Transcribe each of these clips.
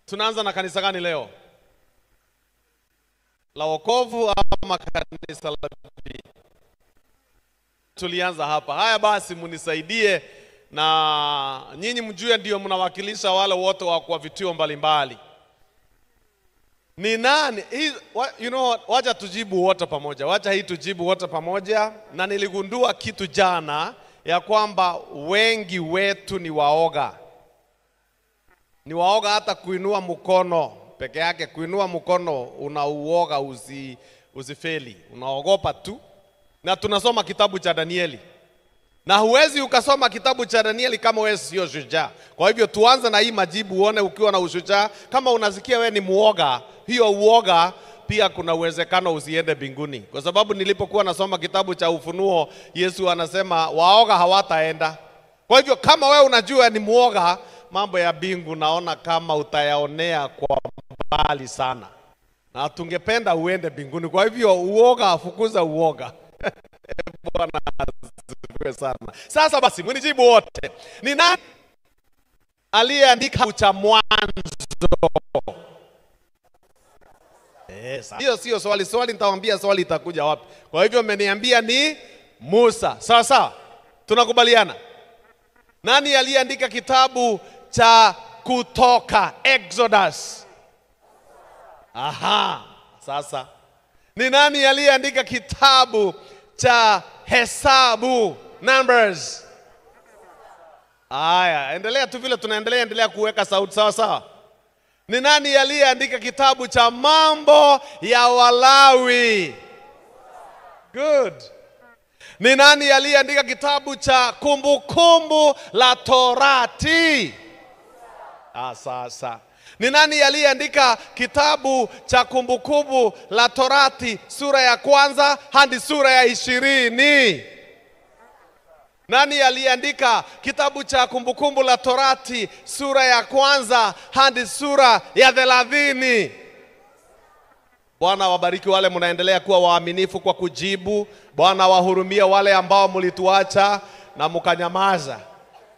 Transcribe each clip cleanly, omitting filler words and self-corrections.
Tunaanza na kanisa gani leo? La wokovu ama kanisa la Biblia? Tulianza hapa. Haya basi munisaidie na nyinyi mjue ndio mnawakilisha wale wote wa kwa vituo mbalimbali. Ni nani? Wacha tujibu wote pamoja. Wacha hii tujibu wote pamoja. Na niligundua kitu jana ya kwamba wengi wetu ni waoga. Ni waoga hata kuinua mkono peke yake. Kuinua mkono unauoga usifeli. Unaogopa tu. Na tunasoma kitabu cha Danieli. Na huwezi ukasoma kitabu cha Danieli kama wewe sio shujaa. Kwa hivyo tuanze na hii majibu uone ukiwa na ushujaa. Kama unasikia wewe ni muoga, hiyo uoga pia kuna uwezekano usiende mbinguni. Kwa sababu nilipokuwa nasoma kitabu cha Ufunuo, Yesu anasema waoga hawataenda. Kwa hivyo kama wewe unajua ni muoga, mambo ya mbingu naona kama utayaonea kwa mbali sana. Na tungependa uende mbinguni. Kwa hivyo uoga, fukuza uoga. Bwana asifiwe sana. Sasa basi mnijibu wote. Ni nani aliyeandika cha Mwanzo? Hiyo sio swali. Swali nitawaambia swali itakuja wapi. Kwa hivyo mmeniambia ni Musa. Sawa sawa? Tunakubaliana. Nani aliyeandika kitabu cha Kutoka, Exodus? Aha. Sasa ni nani aliyeandika kitabu cha Hesabu, Numbers? Aya, endelea tu vile tunaendelea, endelea kuweka sauti. Sawa sawa. Ni nani aliyeandika kitabu cha Mambo ya Walawi? Good. Ni nani aliyeandika kitabu cha Kumbukumbu la Torati? Sasa. Ni nani aliyeandika kitabu cha Kumbukumbu la Torati sura ya 1 hadi sura ya 20? Nani aliyeandika kitabu cha Kumbukumbu la Torati sura ya 1 hadi sura ya 30? Bwana wabariki wale mnaendelea kuwa waaminifu kwa kujibu. Bwana wahurumie wale ambao mlituacha na mkanyamaza.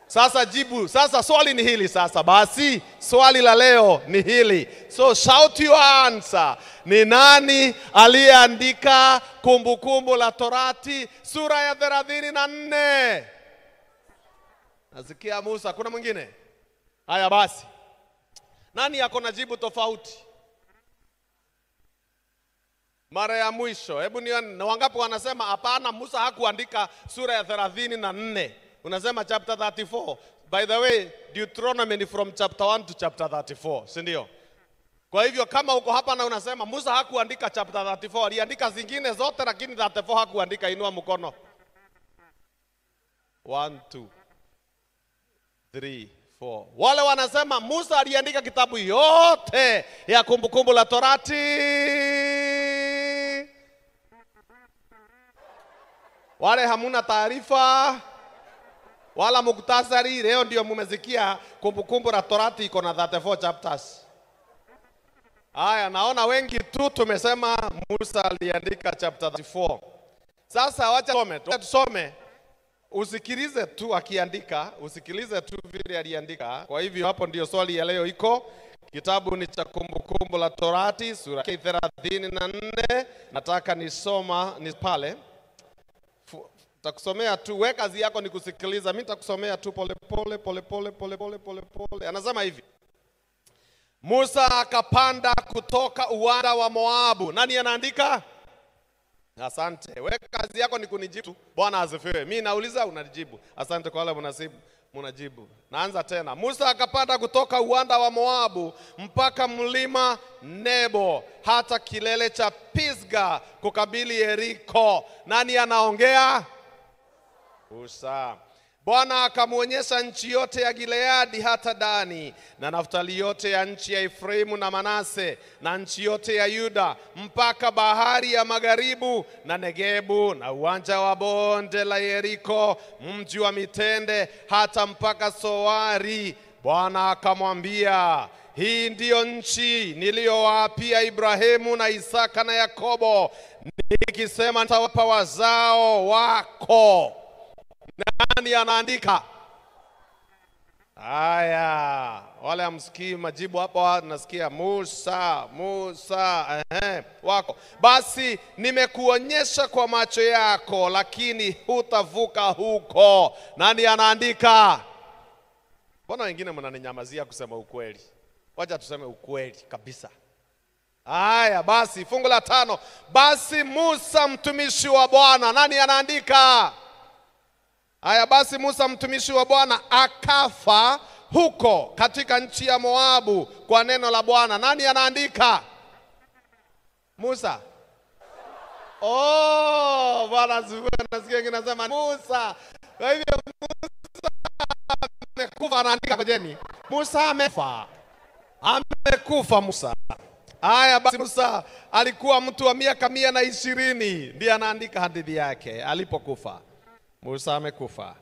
Sasa jibu. Sasa swali ni hili sasa. Basi swali la leo ni hili. So shout your answer. Ni nani aliyeandika Kumbukumbu la Torati sura ya 34? Nasikia Musa. Kuna mwingine? Haya basi. Nani yako na jibu tofauti? Mara ya mwisho. Hebu nione wangapi wanasema hapana, Musa hakuandika sura ya 34. Unasema chapter 34. By the way, Deuteronomy ni from chapter 1 to chapter 34, si ndio? Kwa hivyo kama uko hapa na unasema Musa hakuandika chapter 34, aliandika zingine zote lakini 34 hakuandika, inua mkono. 1 2 3 4. Wale wanasema Musa aliandika kitabu yote ya Kumbukumbu la Torati. Wale hamuna taarifa wala muktasari, leo ndio mumesikia Kumbukumbu la Torati iko na 34 chapters. Haya, naona wengi tu tumesema Musa aliandika chapter 34. Sasa wacha tusome. Usikilize tu akiandika, usikilize tu vile aliandika. Kwa hivyo hapo ndio swali ya leo iko. Kitabu ni cha Kumbukumbu la Torati sura ya 34. Nataka ni pale. Takusomea tu, wewe kazi yako ni kusikiliza. Mimi nitakusomea tu pole pole. Anasema hivi. Musa akapanda kutoka uwanda wa Moabu. Nani anaandika? Asante. Wewe kazi yako ni kunijibu. Bwana asifiwe. Mimi nauliza unanijibu. Asante kwa wale mnajibu. Naanza tena. Musa akapanda kutoka uwanda wa Moabu mpaka mlima Nebo hata kilele cha Pisga kukabili Yeriko. Nani anaongea? Musa. Bwana akamuonyesha nchi yote ya Gileadi hata Dani na Naftali yote ya nchi ya Efraimu na Manase na nchi yote ya Yuda mpaka bahari ya magharibu na Negebu na uwanja wa bonde la Yeriko, mji wa mitende hata mpaka Soari. Bwana akamwambia, hii ndiyo nchi niliyowaapia Ibrahimu na Isaka na Yakobo nikisema nitawapa wazao wako. Nani anaandika? Haya, wale hamsikii majibu hapa, nasikia Musa, wako. Basi nimekuonyesha kwa macho yako, lakini hutavuka huko. Nani anaandika? Mbona wengine mnaninyamazia kusema ukweli? Wacha tuseme ukweli kabisa. Haya, basi fungu la 5. Basi Musa mtumishi wa Bwana, nani anaandika? Haya, basi Musa mtumishi wa Bwana akafa huko katika nchi ya Moabu kwa neno la Bwana. Nani anaandika? Musa. Oh, Bwana zuwe, nasikia wengine nasema Musa. Kwa hivyo Musa amekufa, anaandika kojeni. Musa amekufa. Amekufa Musa. Haya, basi Musa alikuwa mtu wa miaka 120, ndiye anaandika hadithi yake alipokufa. Musa amekufa.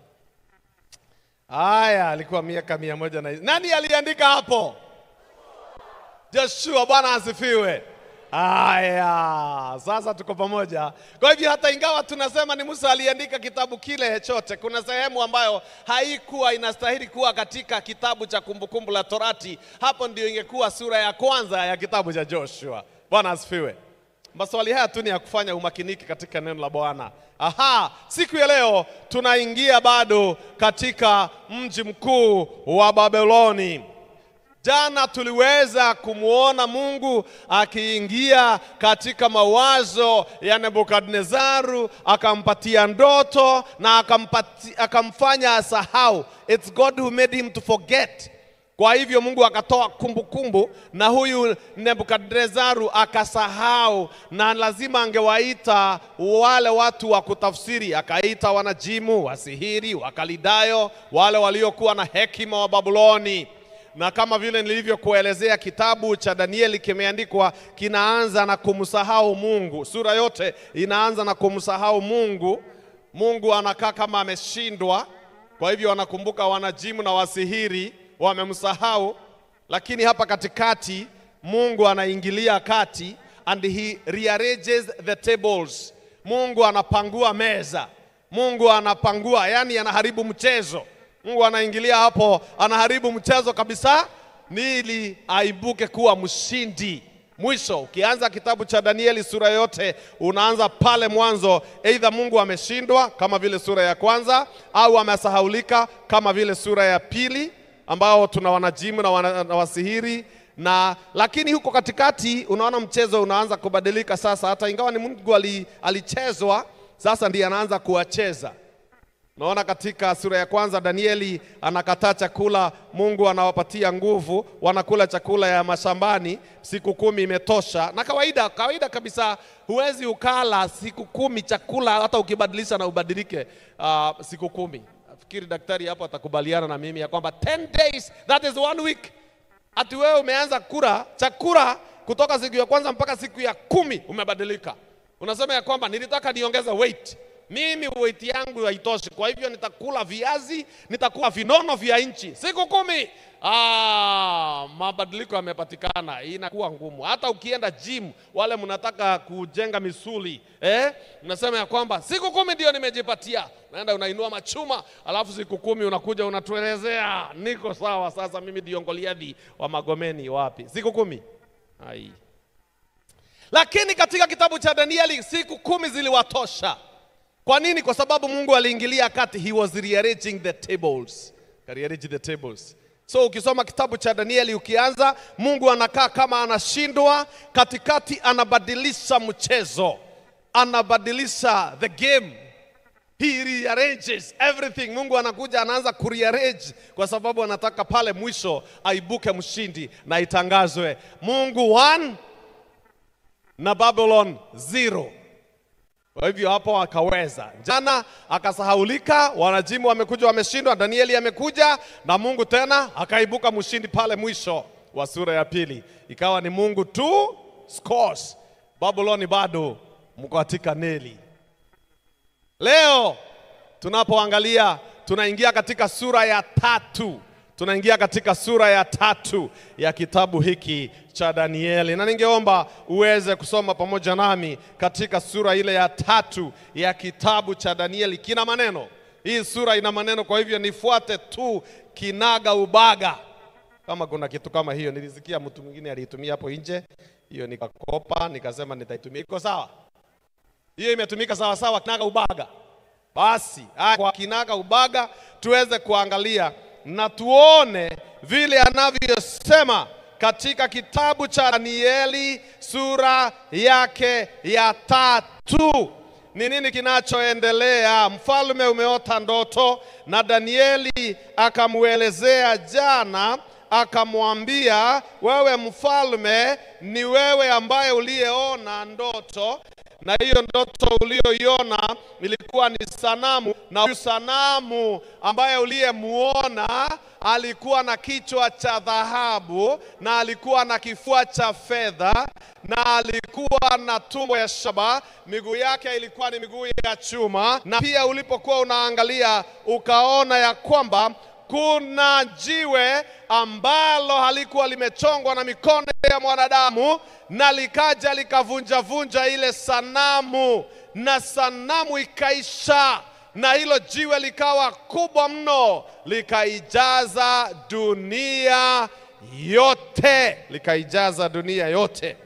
Haya, alikuwa miaka 100 nani aliandika hapo? Joshua. Bwana asifiwe. Haya, sasa tuko pamoja. Kwa hivyo hata ingawa tunasema ni Musa aliandika kitabu kile chote, kuna sehemu ambayo haikuwa inastahili kuwa katika kitabu cha Kumbukumbu la Torati. Hapo ndio ingekuwa sura ya kwanza ya kitabu cha Joshua. Bwana asifiwe. Maswali haya tu ni ya kufanya umakiniki katika neno la Bwana. Siku ya leo tunaingia bado katika mji mkuu wa Babeloni. Jana tuliweza kumuona Mungu akiingia katika mawazo ya Nebukadnezaru, akampatia ndoto na akamfanya asahau. It's God who made him to forget. Kwa hivyo Mungu akatoa kumbukumbu na huyu Nebukadnezaru akasahau, na lazima angewaita wale watu wa kutafsiri. Akaita wanajimu, wasihiri, wakalidayo, wale waliokuwa na hekima wa Babuloni. Na kama vile nilivyokuelezea, kitabu cha Danieli kimeandikwa kinaanza na kumsahau Mungu. Sura yote inaanza na kumsahau Mungu. Mungu anakaa kama ameshindwa. Kwa hivyo wanakumbuka wanajimu na wasihiri wamemsahau, lakini hapa katikati Mungu anaingilia kati and he rearranges the tables. Mungu anapangua meza. Mungu anapangua, yani anaharibu mchezo. Mungu anaingilia hapo, anaharibu mchezo kabisa ili aibuke kuwa mshindi. Mwisho, ukianza kitabu cha Danieli sura yote unaanza pale mwanzo, either Mungu ameshindwa kama vile sura ya kwanza, au amesahaulika kama vile sura ya pili ambao tuna wanajimu na wasihiri. Lakini huko katikati unaona mchezo unaanza kubadilika sasa. Hata ingawa ni Mungu alichezwa, sasa ndiye anaanza kuwacheza. Naona katika sura ya kwanza Danieli anakataa chakula, Mungu anawapatia nguvu, wanakula chakula ya mashambani, siku 10 imetosha. Na kawaida kabisa huwezi ukala siku 10 chakula hata ukibadilisha na ubadilike siku 10. Nafikiri daktari hapo atakubaliana na mimi ya kwamba 10 days, that is 1 week. Ati wewe umeanza kula chakula kutoka siku ya kwanza mpaka siku ya 10 umebadilika. Unasema ya kwamba nilitaka niongeze weight. Mimi weight yangu haitoshi, kwa hivyo nitakula viazi, nitakula vinono vya nchi. Siku 10 mabadiliko yamepatikana. Inakuwa ngumu. Hata ukienda gym, wale mnataka kujenga misuli, unasema ya kwamba siku 10 ndio nimejipatia. Naenda unainua machuma, alafu siku 10 unakuja unatuelezea niko sawa sasa, mimi ndio Goliathi wa Magomeni. Wapi? Siku 10. Lakini katika kitabu cha Danieli siku 10 ziliwatosha. Kwa nini? Kwa sababu Mungu aliingilia kati. He was rearranging the tables. Rearranging the tables. So ukisoma kitabu cha Danieli ukianza, Mungu anakaa kama anashindwa, katikati anabadilisha mchezo. Anabadilisha the game. He rearranges everything. Mungu anakuja anaanza kurearrange kwa sababu anataka pale mwisho aibuke mshindi na itangazwe Mungu 1 na Babylon 0. Kwa hivyo hapo akaweza. Jana akasahaulika, wanajimu wamekuja wameshindwa, Danieli amekuja na Mungu tena akaibuka mshindi pale mwisho wa sura ya 2. Ikawa ni Mungu 2 scores. Babyloni bado mko katika neli. Leo tunapoangalia tunaingia katika sura ya 3. Tunaingia katika sura ya 3 ya kitabu hiki cha Danieli. Na ningeomba uweze kusoma pamoja nami katika sura ile ya 3 ya kitabu cha Danieli. Kina maneno. Hii sura ina maneno, kwa hivyo nifuate tu kinaga ubaga. Kama kuna kitu kama hiyo, nilisikia mtu mwingine aliitumia hapo nje. Hiyo nikakopa, nikasema nitaitumia. Iko sawa? Hiyo imetumika sawa sawa, kinaga ubaga. Basi, kwa kinaga ubaga tuweze kuangalia na tuone vile anavyosema katika kitabu cha Danieli sura yake ya 3. Ni nini kinachoendelea? Mfalme umeota ndoto na Danieli akamuelezea jana, akamwambia, wewe mfalme, ni wewe ambaye uliyeona ndoto, na hiyo ndoto uliyoiona ilikuwa ni sanamu, na huyu sanamu ambaye uliyemuona alikuwa na kichwa cha dhahabu, na alikuwa na kifua cha fedha, na alikuwa na tumbo ya shaba, miguu yake ilikuwa ni miguu ya chuma. Na pia ulipokuwa unaangalia ukaona ya kwamba kuna jiwe ambalo halikuwa limechongwa na mikono ya mwanadamu, na likaja likavunja ile sanamu, na sanamu ikaisha, na hilo jiwe likawa kubwa mno, likaijaza dunia yote, likaijaza dunia yote.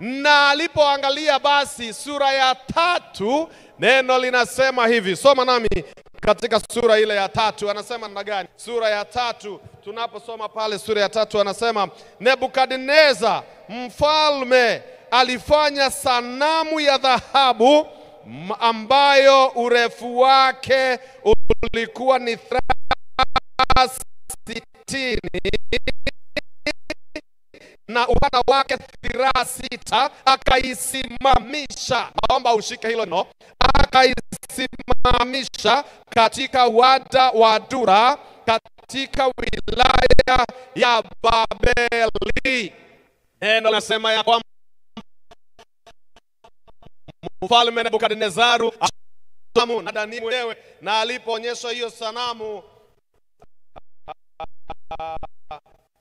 Na alipoangalia basi sura ya 3, neno linasema hivi, soma nami katika sura ile ya 3, anasema namna gani? Sura ya 3, tunaposoma pale sura ya 3, anasema Nebukadneza mfalme alifanya sanamu ya dhahabu ambayo urefu wake ulikuwa ni 60 na upana wake 6, akaisimamisha. Naomba ushike hilo neno, akaisimamisha katika wada wa Dura katika wilaya ya Babeli. Neno nasema ya kwamba mfalme Nebukadnezaru na Danieli mwenyewe, na alipoonyesha hiyo sanamu,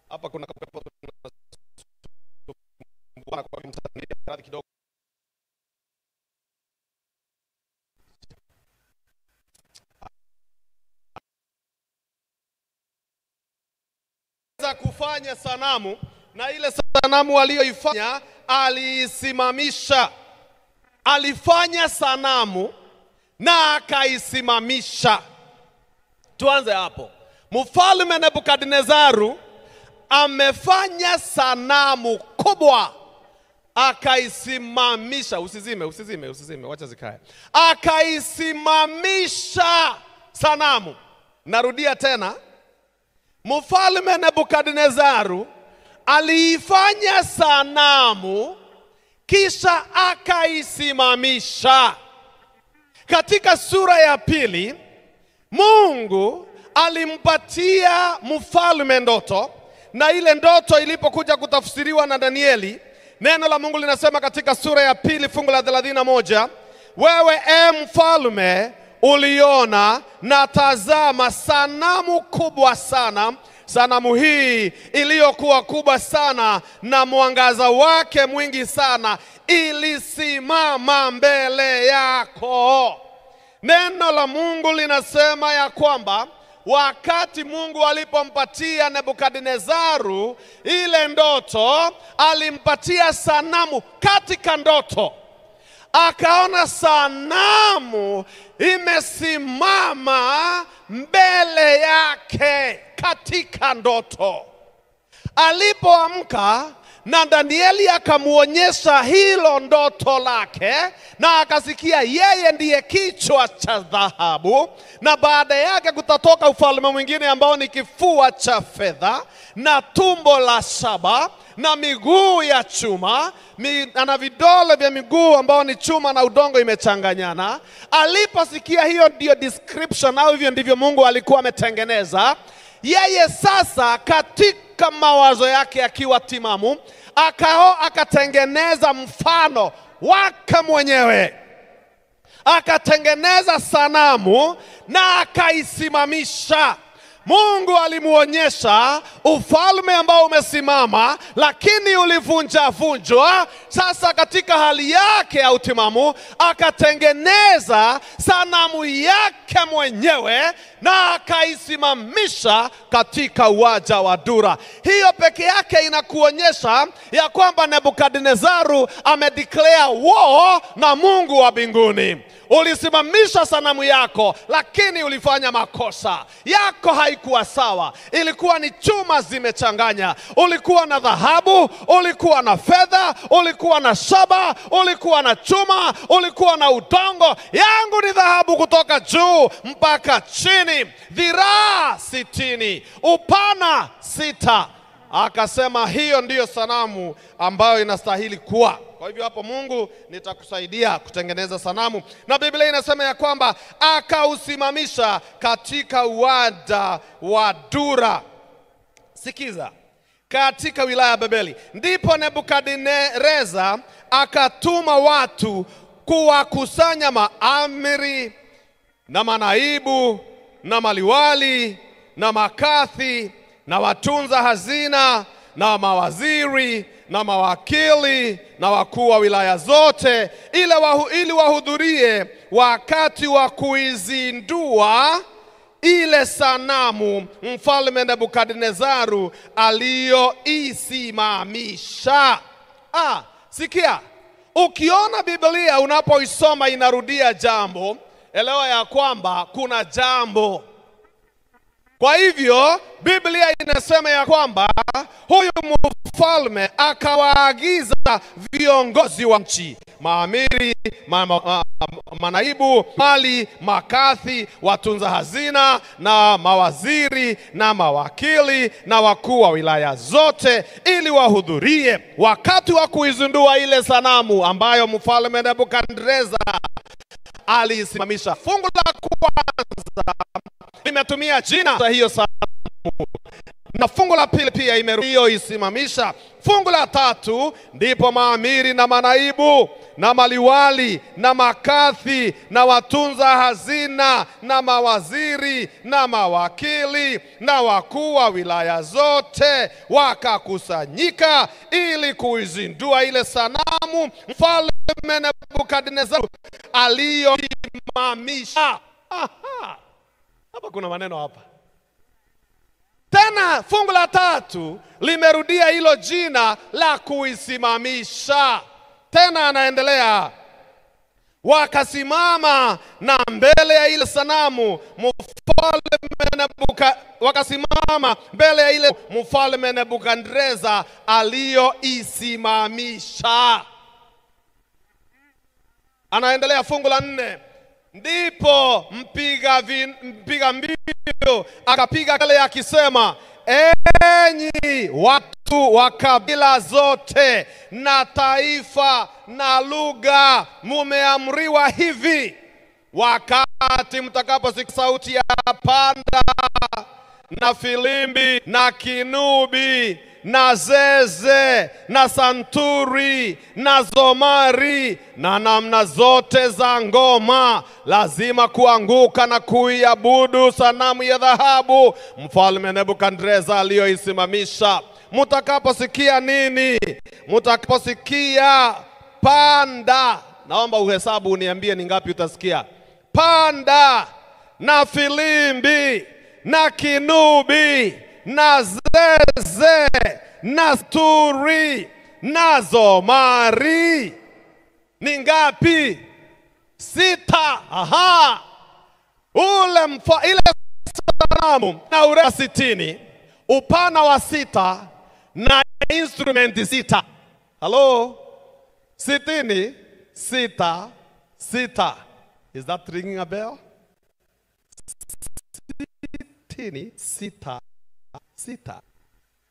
hapa kuna kapepo kwa mtandao kidogo. Kufanya sanamu, na ile sanamu aliyoifanya aliisimamisha. Alifanya sanamu na akaisimamisha. Tuanze hapo. Mfalme Nebukadnezaru amefanya sanamu kubwa, akaisimamisha. Usizime, wacha zikae. Akaisimamisha sanamu. Narudia tena. Mfalme Nebukadnezaru aliifanya sanamu kisha akaisimamisha. Katika sura ya 2, Mungu alimpatia mfalme ndoto, na ile ndoto ilipokuja kutafsiriwa na Danieli, neno la Mungu linasema katika sura ya 2 fungu la 31, wewe mfalme uliona na tazama sanamu kubwa sana. Sanamu hii iliyokuwa kubwa sana na mwangaza wake mwingi sana ilisimama mbele yako. Neno la Mungu linasema ya kwamba wakati Mungu alipompatia Nebukadnezaru ile ndoto, alimpatia sanamu katika ndoto. Akaona sanamu imesimama mbele yake katika ndoto. Alipoamka na Danieli akamuonyesha hilo ndoto lake, na akasikia yeye ndiye kichwa cha dhahabu, na baada yake kutatoka ufalme mwingine ambao ni kifua cha fedha na tumbo la shaba na miguu ya chuma, na vidole vya miguu ambao ni chuma na udongo imechanganyana. Aliposikia hiyo ndio description, au hivyo ndivyo Mungu alikuwa ametengeneza, yeye sasa katika mawazo yake akiwa timamu, akatengeneza mfano wake mwenyewe. Akatengeneza sanamu na akaisimamisha. Mungu alimuonyesha ufalme ambao umesimama, lakini ulivunjwa. Sasa katika hali yake ya utimamu, akatengeneza sanamu yake mwenyewe na akaisimamisha katika uwanja wa Dura. Hiyo peke yake inakuonyesha ya kwamba Nebukadnezaru amedeclare war na Mungu wa mbinguni. Ulisimamisha sanamu yako, lakini ulifanya makosa. Yako haikuwa sawa, ilikuwa ni chuma zimechanganya. Ulikuwa na dhahabu, ulikuwa na fedha, ulikuwa na shaba, ulikuwa na chuma, ulikuwa na udongo. Yangu ni dhahabu kutoka juu mpaka chini, dhiraa 60, upana 6. Akasema hiyo ndiyo sanamu ambayo inastahili kuwa. Kwa hivyo hapo, Mungu nitakusaidia kutengeneza sanamu. Na Biblia inasema ya kwamba akausimamisha katika uwanja wa Dura. Sikiza, katika wilaya ya Babeli. Ndipo Nebukadneza akatuma watu kuwakusanya maamiri na manaibu na maliwali na makathi na watunza hazina na mawaziri na mawakili na wakuu wa wilaya zote, ili wahudhurie wakati wa kuizindua ile sanamu mfalme Nebukadnezaru aliyoisimamisha. Sikia, ukiona Biblia unapoisoma inarudia jambo, elewa ya kwamba kuna jambo. Kwa hivyo Biblia inasema ya kwamba huyu mfalme akawaagiza viongozi wa nchi, maamiri, manaibu, mali, makathi, watunza hazina na mawaziri na mawakili na wakuu wa wilaya zote, ili wahudhurie wakati wa kuizindua ile sanamu ambayo mfalme Nebukadneza alisimamisha. Fungu la kwanza limetumia jina hiyo sanamu, na fungu la pili pia isimamisha. Fungu la tatu, ndipo maamiri na manaibu na maliwali na makathi na watunza hazina na mawaziri na mawakili na wakuu wa wilaya zote wakakusanyika ili kuizindua ile sanamu mfalme Nebukadneza aliyosimamisha. Hapa kuna maneno hapa. Tena fungu la tatu limerudia hilo jina la kuisimamisha. Tena anaendelea, wakasimama na mbele ya ile sanamu mfalme Nebukadneza aliyoisimamisha. Anaendelea fungu la 4. Ndipo mpiga mbio akapiga kelele akisema, enyi watu wa kabila zote na taifa na lugha, mumeamriwa hivi: wakati mtakaposikia sauti ya panda na filimbi na kinubi na zeze na santuri na zomari na namna zote za ngoma, lazima kuanguka na kuiabudu sanamu ya dhahabu mfalme Nebukadneza aliyoisimamisha. Mtakaposikia nini? Mtakaposikia panda, naomba uhesabu uniambie ni ngapi utasikia. Panda na filimbi na kinubi na zeze na sturi na zomari. Ni ngapi? 6. Ile sanamu na urefu 60, upana wa 6 na instrumenti 6. Hello? 60, 6, 6. Is that ringing a bell? 60, 6. 6,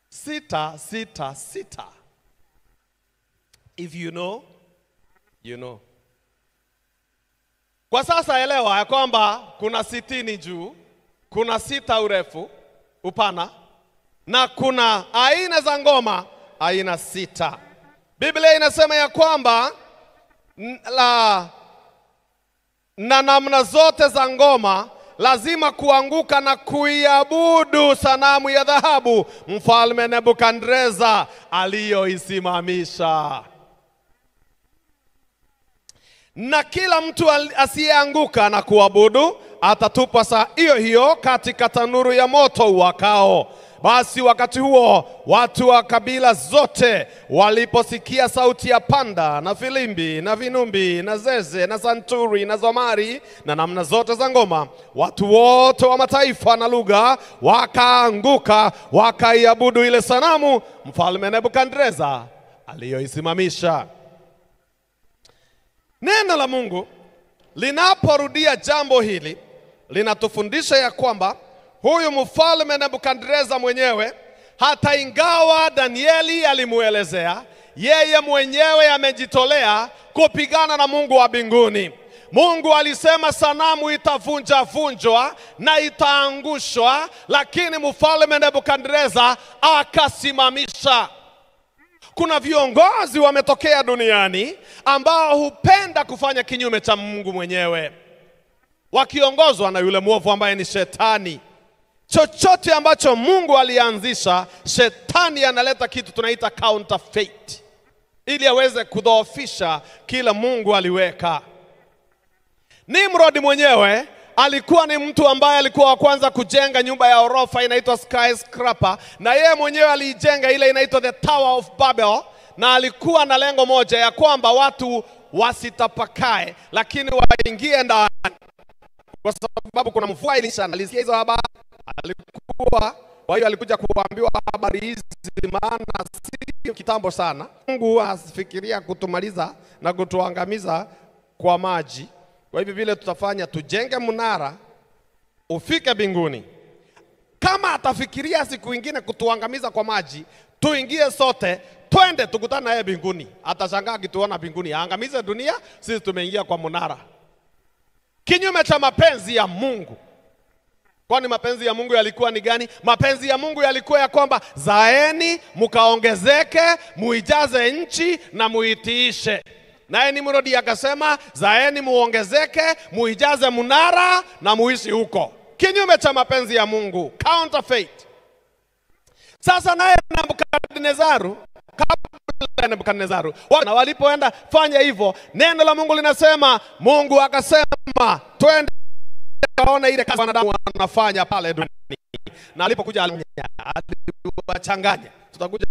6, 6, 6. If you know, you know. Kwa sasa elewa ya kwamba kuna 60 juu, kuna 6 urefu, upana, na kuna aina za ngoma, aina 6. Biblia inasema ya kwamba na namna zote za ngoma lazima kuanguka na kuiabudu sanamu ya dhahabu mfalme Nebukadneza aliyoisimamisha. Na kila mtu asiyeanguka na kuabudu atatupwa saa hiyo hiyo katika tanuru ya moto uwakao. Basi wakati huo watu wa kabila zote waliposikia sauti ya panda na filimbi na vinumbi na zeze na santuri na zomari na namna zote za ngoma, watu wote wa mataifa na lugha wakaanguka wakaiabudu ile sanamu mfalme Nebukadneza aliyoisimamisha. Neno la Mungu linaporudia jambo hili linatufundisha ya kwamba huyu mfalme Nebukadneza mwenyewe, hata ingawa Danieli alimuelezea, yeye mwenyewe amejitolea kupigana na Mungu wa mbinguni. Mungu alisema sanamu itavunjwa na itaangushwa, lakini mfalme Nebukadneza akasimamisha. Kuna viongozi wametokea duniani ambao hupenda kufanya kinyume cha Mungu mwenyewe, wakiongozwa na yule mwovu ambaye ni Shetani. Chochote ambacho Mungu alianzisha, Shetani analeta kitu tunaita counterfeit, ili aweze kudhoofisha kila Mungu aliweka. Nimrod mwenyewe alikuwa ni mtu ambaye alikuwa wa kwanza kujenga nyumba ya orofa inaitwa skyscraper, na yeye mwenyewe alijenga ile inaitwa the Tower of Babel, na alikuwa na lengo moja ya kwamba watu wasitapakae lakini waingie ndani, kwa sababu kuna mvua ilisha. Alisikia hizo habari, kwa hiyo alikuja kuambiwa habari hizi, maana si kitambo sana. Mungu asifikiria kutumaliza na kutuangamiza kwa maji. Kwa hivyo vile tutafanya, tujenge mnara ufike mbinguni. Kama atafikiria siku nyingine kutuangamiza kwa maji, tuingie sote, twende tukutane naye mbinguni. Atashangaa kituona mbinguni, aangamize dunia, sisi tumeingia kwa mnara. Kinyume cha mapenzi ya Mungu. Kwani mapenzi ya Mungu yalikuwa ni gani? Mapenzi ya Mungu yalikuwa ya kwamba zaeni mukaongezeke, muijaze nchi na muitiishe. Naye Nimrodi akasema zaeni muongezeke, muijaze mnara na muishi huko. Kinyume cha mapenzi ya Mungu, counterfeit. Sasa naye Nebukadnezaru na walipoenda fanya hivyo, neno la Mungu linasema Mungu akasema twende kaona ile kazi wanadamu wanafanya pale duniani. Na alipokuja aliwachanganya, tutakuja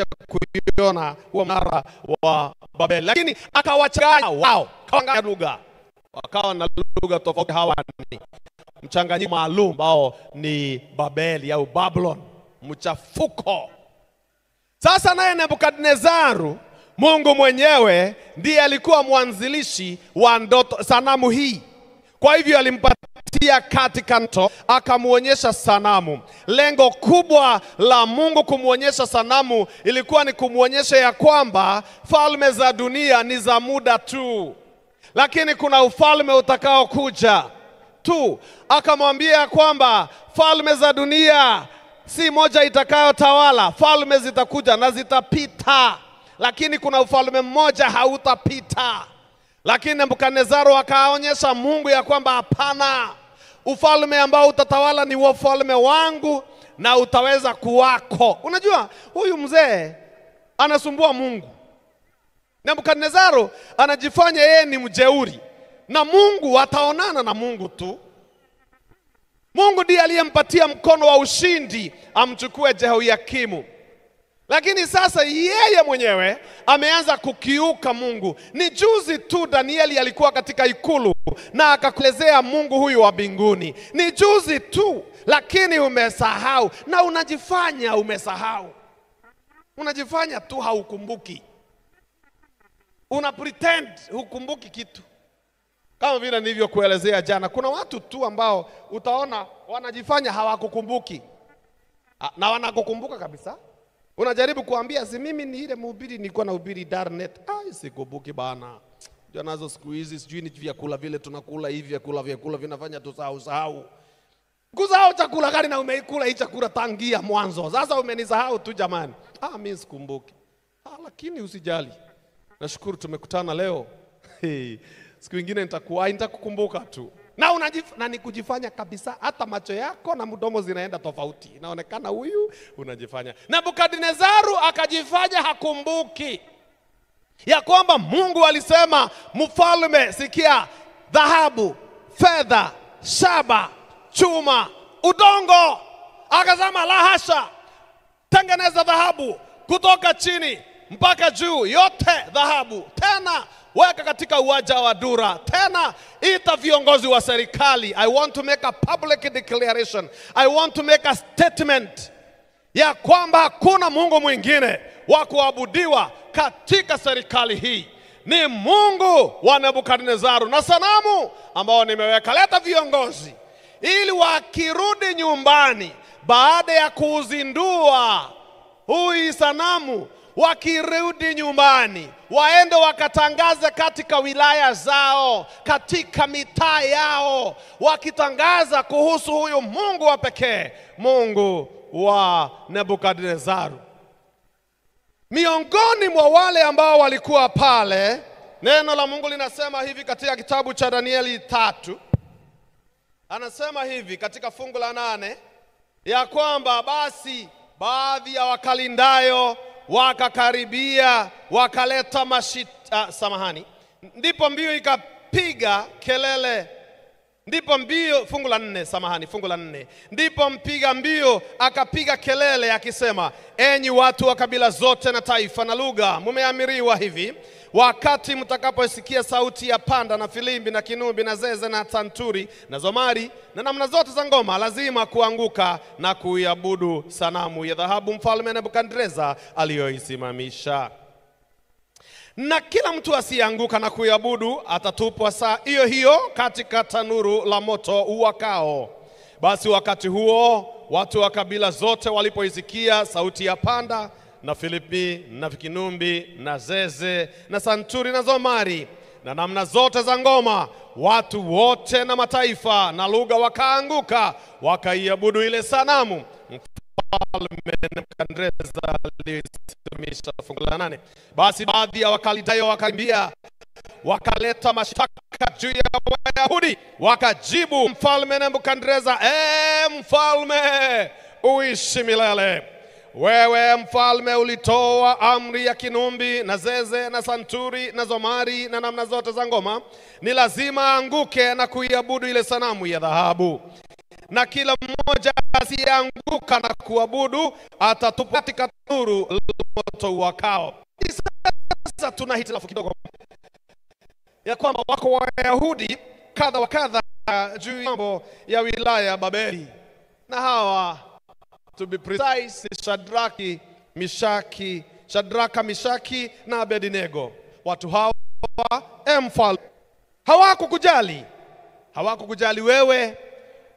kuiona huo mnara wa Babeli, lakini akawachanganya wao, kawanganya lugha, wakawa na lugha tofauti. Hawa ni mchanganyiko maalum ambao ni Babeli au Babylon, mchafuko. Sasa naye Nebukadnezaru, Mungu mwenyewe ndiye alikuwa mwanzilishi wa ndoto sanamu hii. Kwa hivyo alimpatia katika ndoto, akamuonyesha sanamu. Lengo kubwa la Mungu kumuonyesha sanamu ilikuwa ni kumuonyesha ya kwamba falme za dunia ni za muda tu, lakini kuna ufalme utakao kuja tu. Akamwambia kwamba falme za dunia si moja itakayotawala, falme zitakuja na zitapita, lakini kuna ufalme mmoja hautapita. Lakini Nebukadnezaru akaonyesha Mungu ya kwamba hapana, ufalme ambao utatawala ni ufalme wangu na utaweza kuwako. Unajua huyu mzee anasumbua Mungu. Nebukadnezaru anajifanya yeye ni mjeuri, na Mungu ataonana na Mungu tu. Mungu ndiye aliyempatia mkono wa ushindi amchukue Jehoyakimu. Lakini sasa yeye mwenyewe ameanza kukiuka Mungu. Ni juzi tu Danieli alikuwa katika ikulu na akakuelezea Mungu huyu wa mbinguni. Ni juzi tu, lakini umesahau na unajifanya umesahau. Unajifanya tu haukumbuki. Una pretend hukumbuki kitu. Kama vile nilivyokuelezea jana, kuna watu tu ambao utaona wanajifanya hawakukumbuki na wanakukumbuka kabisa. Unajaribu kuambia si mimi ni ile mhubiri nilikuwa na hubiri Darnet. Sikumbuki bana. Ndio nazo siku hizi sijui ni vyakula vile tunakula hivi, vyakula vinafanya tusahau. Kusahau chakula gani na umeikula hii chakula tangia mwanzo. Sasa umenisahau tu jamani. Mimi sikumbuki. Lakini usijali. Nashukuru tumekutana leo. Siku nyingine nitakukumbuka tu. Na ni kujifanya kabisa, hata macho yako na mdomo zinaenda tofauti. Inaonekana huyu unajifanya. Nebukadnezaru akajifanya hakumbuki ya kwamba Mungu alisema, mfalme, sikia, dhahabu, fedha, shaba, chuma, udongo. Akasema la hasha, tengeneza dhahabu kutoka chini mpaka juu, yote dhahabu. Tena weka katika uwanja wa Dura. Tena ita viongozi wa serikali. I want to make a public declaration. I want to make a statement ya kwamba hakuna Mungu mwingine wa kuabudiwa katika serikali hii. Ni Mungu wa Nebukadnezaru na sanamu ambao nimeweka. Leta viongozi ili wakirudi nyumbani baada ya kuzindua huyu sanamu, wakirudi nyumbani waende wakatangaze katika wilaya zao, katika mitaa yao, wakitangaza kuhusu huyu Mungu wa pekee, Mungu wa Nebukadnezaru. Miongoni mwa wale ambao walikuwa pale, neno la Mungu linasema hivi katika kitabu cha Danieli 3. Anasema hivi katika fungu la 8 ya kwamba basi baadhi ya Wakalindayo wakakaribia, wakaleta ndipo mbio ikapiga kelele. Ndipo mbio, fungu la 4, ndipo mpiga mbio akapiga kelele akisema, enyi watu wa kabila zote na taifa na lugha, mumeamiriwa hivi, wakati mtakaposikia sauti ya panda na filimbi na kinubi na zeze na santuri na zomari na namna zote za ngoma, lazima kuanguka na kuiabudu sanamu ya dhahabu mfalme Nebukadneza aliyoisimamisha. Na kila mtu asianguka na kuiabudu atatupwa saa hiyo hiyo katika tanuru la moto uwakao. Basi wakati huo watu wa kabila zote walipoisikia sauti ya panda na filipi na kinumbi na zeze na santuri na zomari na namna zote za ngoma, watu wote na mataifa na lugha wakaanguka wakaiabudu ile sanamu mfalme Nebukadneza alisimamisha. Fungu la 8. Basi baadhi ya Wakaldayo wakakimbia, wakaleta mashtaka juu ya Wayahudi, wakajibu mfalme Nebukadneza, mfalme uishi milele. Wewe mfalme ulitoa amri ya kinumbi na zeze na santuri na zomari na namna zote za ngoma, ni lazima anguke na kuiabudu ile sanamu ya dhahabu. Na kila mmoja asianguka na kuabudu atatupwa katika tanuru la moto uwakao. Sasa tuna hitilafu kidogo ya kwamba wako Wayahudi kadha wa kadha juu ya mambo ya wilaya ya Babeli. Na hawa, to be precise, Shadraka, Mishaki na Abednego. Watu hawa mfalme hawakukujali wewe,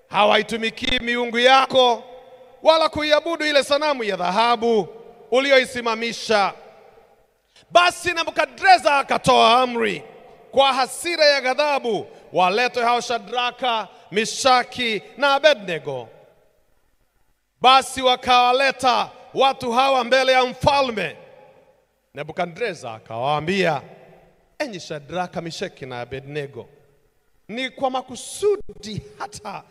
hawaitumiki miungu yako wala kuiabudu ile sanamu ya dhahabu ulioisimamisha. Basi Nebukadneza akatoa amri kwa hasira ya ghadhabu, waletwe hao Shadraka, Mishaki na Abednego. Basi wakawaleta watu hawa mbele ya mfalme. Nebukadneza akawaambia, enyi Shadraka, Mishaki na Abednego, ni kwa makusudi hata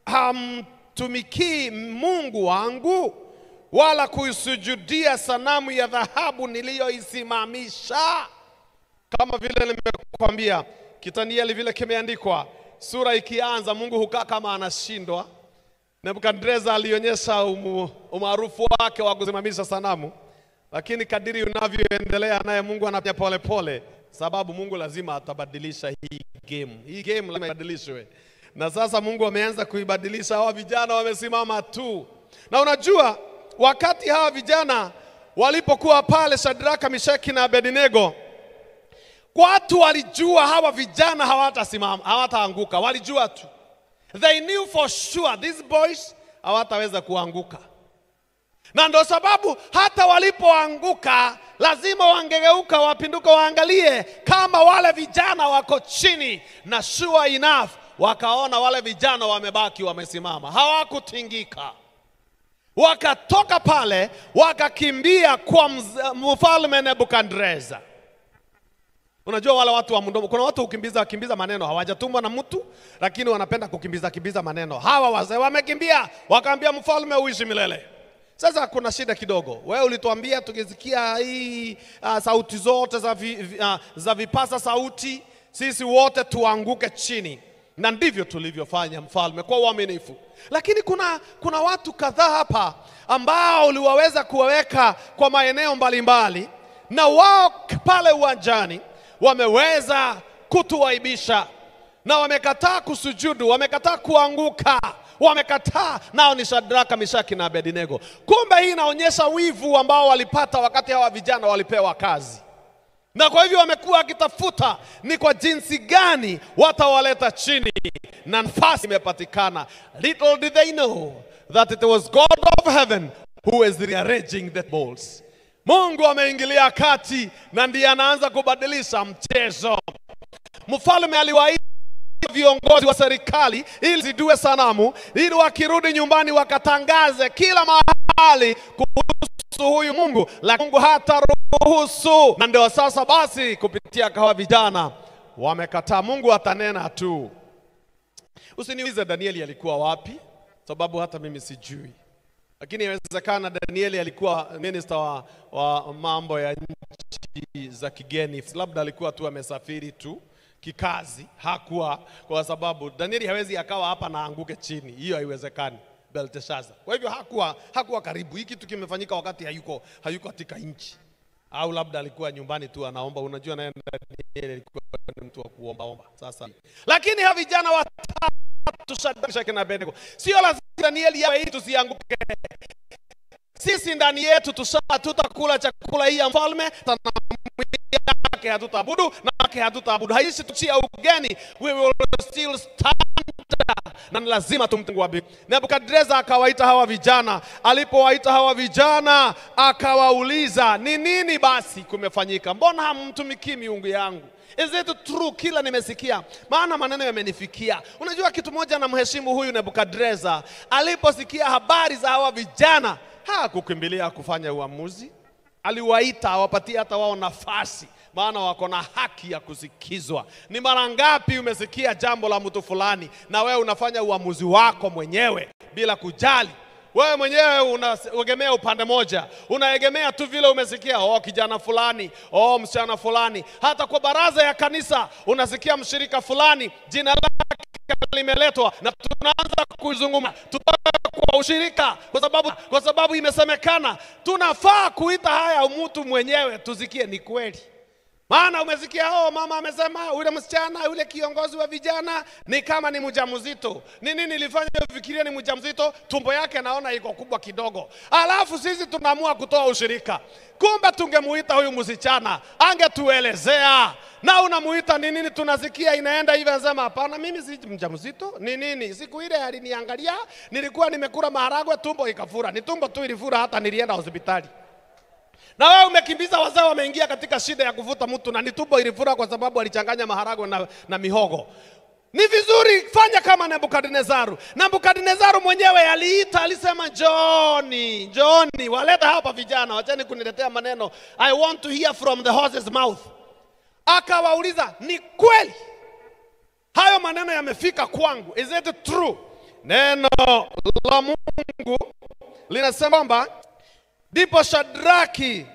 hamtumiki Mungu wangu wala kuisujudia sanamu ya dhahabu niliyoisimamisha? Kama vile nimekwambia, Kitanieli vile kimeandikwa, sura ikianza Mungu hukaa kama anashindwa. Nebukadneza alionyesha umaarufu wake wa kusimamisha sanamu, lakini kadiri unavyoendelea naye Mungu anapia pole pole, sababu Mungu lazima atabadilisha hii game. Hii game lazima ibadilishwe. Na sasa Mungu ameanza kuibadilisha. Hawa vijana wamesimama tu. Na unajua wakati hawa vijana walipokuwa pale, Shadraka, Mishaki na Abednego, watu walijua hawa vijana hawatasimama, hawataanguka. Walijua tu. They knew for sure these boys hawataweza kuanguka. Na ndio sababu hata walipoanguka lazima wangegeuka, wapinduka, waangalie kama wale vijana wako chini. Na sure enough wakaona wale vijana wamebaki wamesimama, hawakutingika. Wakatoka pale wakakimbia kwa mfalme Nebukadneza. Unajua wale watu wa mdomo, kuna watu ukimbiza maneno, hawajatumwa na mtu, lakini wanapenda kukimbiza maneno. Hawa wazee wamekimbia, wakaambia mfalme uishi milele. Sasa kuna shida kidogo. Wewe ulituambia tukisikia hii sauti zote za vipasa sauti, sisi wote tuanguke chini. Na ndivyo tulivyofanya mfalme kwa uaminifu. Lakini kuna watu kadhaa hapa ambao uliwaweza kuwaweka kwa maeneo mbalimbali, na wao pale uwanjani wameweza kutuaibisha, na wamekataa kusujudu, wamekataa kuanguka, wamekataa. Nao ni Shadraka, Meshaki na Abednego. Kumbe hii inaonyesha wivu ambao walipata wakati hawa vijana walipewa kazi, na kwa hivyo wamekuwa wakitafuta ni kwa jinsi gani watawaleta chini, na nafasi imepatikana. Little did they know that it was God of heaven who is rearranging the balls. Mungu ameingilia kati na ndiye anaanza kubadilisha mchezo. Mfalme aliwaita viongozi wa serikali ili zidue sanamu, ili wakirudi nyumbani wakatangaze kila mahali kuhusu huyu Mungu, lakini Mungu hataruhusu. Na ndio sasa basi kupitia kwa vijana wamekataa. Mungu atanena tu. Usiniulize Danieli alikuwa wapi, sababu hata mimi sijui. Lakini inawezekana Danieli alikuwa minister wa mambo ya nchi za kigeni. Labda alikuwa tu amesafiri tu kikazi, hakuwa, kwa sababu Danieli hawezi akawa hapa na anguke chini. Hiyo haiwezekani. Belteshaza. Kwa hivyo hakuwa karibu. Hiki kitu kimefanyika wakati hayuko katika nchi. Au labda alikuwa nyumbani tu anaomba. Unajua naye Danieli alikuwa ni mtu wa kuomba. Sasa lakini hawa vijana watatu, Shadraka, Meshaki na Abednego, sio lazima Danieli yawe hii tusianguke. Sisi ndani yetu tutakula chakula hii ya mfalme, yake hatutaabudu na yake hatutaabudu. Haishi tuchia ugeni, we will still stand. Na lazima tumtengwe. Nebukadneza akawaita hawa vijana. Alipowaita hawa vijana akawauliza, ni nini basi kumefanyika? Mbona hamtumikii miungu yangu? Is it true kila nimesikia? Maana maneno yamenifikia. Unajua kitu moja, na mheshimu huyu Nebukadneza, aliposikia habari za hawa vijana hakukimbilia kufanya uamuzi. Aliwaita awapatie hata wao nafasi, maana wako na haki ya kusikizwa. Ni mara ngapi umesikia jambo la mtu fulani na wewe unafanya uamuzi wako mwenyewe bila kujali? Wewe mwenyewe unaegemea upande moja, unaegemea tu vile umesikia, kijana fulani, msichana fulani. Hata kwa baraza ya kanisa unasikia mshirika fulani jina lake limeletwa, na tunaanza kuzungumza kwa ushirika kwa sababu imesemekana. Tunafaa kuita haya mtu mwenyewe tusikie ni kweli. Maana umesikia mama amesema yule msichana yule kiongozi wa vijana ni kama ni mjamzito. Ni nini ilifanya ufikirie ni mjamzito? Tumbo yake naona iko kubwa kidogo. Alafu sisi tunaamua kutoa ushirika. Kumbe tungemuita huyu msichana, angetuelezea. Na unamuita ni nini? Tunasikia inaenda hivi, anasema hapana, mimi si mjamzito. Ni nini? Siku ile aliniangalia, nilikuwa nimekula maharagwe, tumbo ikafura. Ni tumbo tu ilifura, hata nilienda hospitali. Na wewe umekimbiza wazee wameingia katika shida ya kuvuta mtu, na ni tumbo ilifura kwa sababu alichanganya maharagwe na mihogo. Ni vizuri fanya kama Nebukadnezaru. Nebukadnezaru mwenyewe aliita, alisema Johnny, waleta hapa vijana, wacheni kuniletea maneno. I want to hear from the horse's mouth. Akawauliza, ni kweli hayo maneno yamefika kwangu? Is it true? Neno la Mungu linasema kwamba ndipo Shadraki,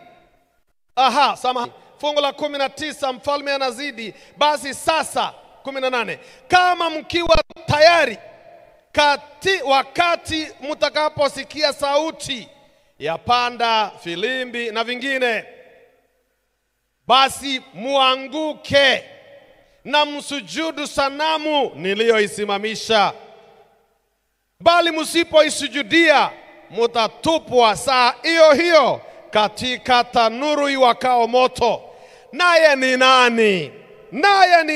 fungu la 19 mfalme anazidi, basi sasa 18, kama mkiwa tayari wakati mtakaposikia sauti ya panda, filimbi na vingine, basi muanguke na msujudu sanamu niliyoisimamisha. Bali msipoisujudia mutatupwa saa hiyo hiyo katika tanuru iwakao moto. Naye ni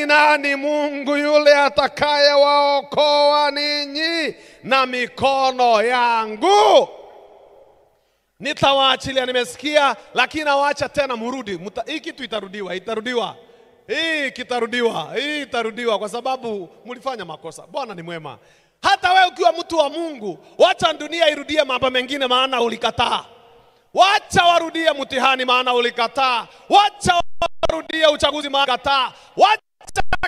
nani? Mungu yule atakaye waokoa ninyi na mikono yangu. Nitawaachilia, nimesikia, lakini nawaacha tena murudi. Hii kitu itarudiwa. Hii itarudiwa kwa sababu mlifanya makosa. Bwana ni mwema. Hata wewe ukiwa mtu wa Mungu, wacha dunia irudie mambo mengine, maana ulikataa. Wacha warudie mtihani, maana ulikataa. Wacha rudia uchaguzi makataa. Wacha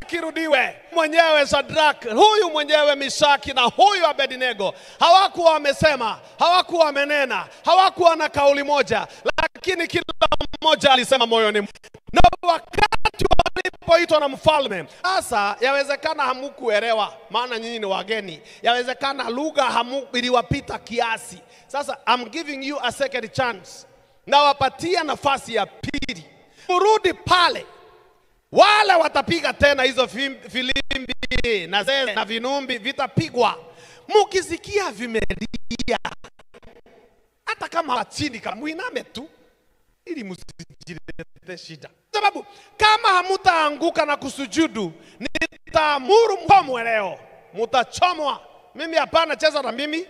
kirudiwe. Mwenyewe Shadrach, huyu mwenyewe Mishaki na huyu Abednego hawakuwa wamesema, hawakuwa wamenena, hawakuwa na kauli moja, lakini kila mmoja alisema moyoni. Na wakati walipoitwa na mfalme, sasa yawezekana hamukuelewa, maana nyinyi ni wageni. Yawezekana lugha iliwapita kiasi. Sasa I'm giving you a second chance. Na wapatia nafasi ya pili. Murudi pale. Wale watapiga tena hizo filimbi na zeze na vinumbi vitapigwa. Mukisikia vimelia, hata kama chini kama muiname tu ili msijilete shida. Sababu kama hamutaanguka na kusujudu, nitaamuru mkomwe leo. Mutachomwa. Mimi hapana cheza na mimi.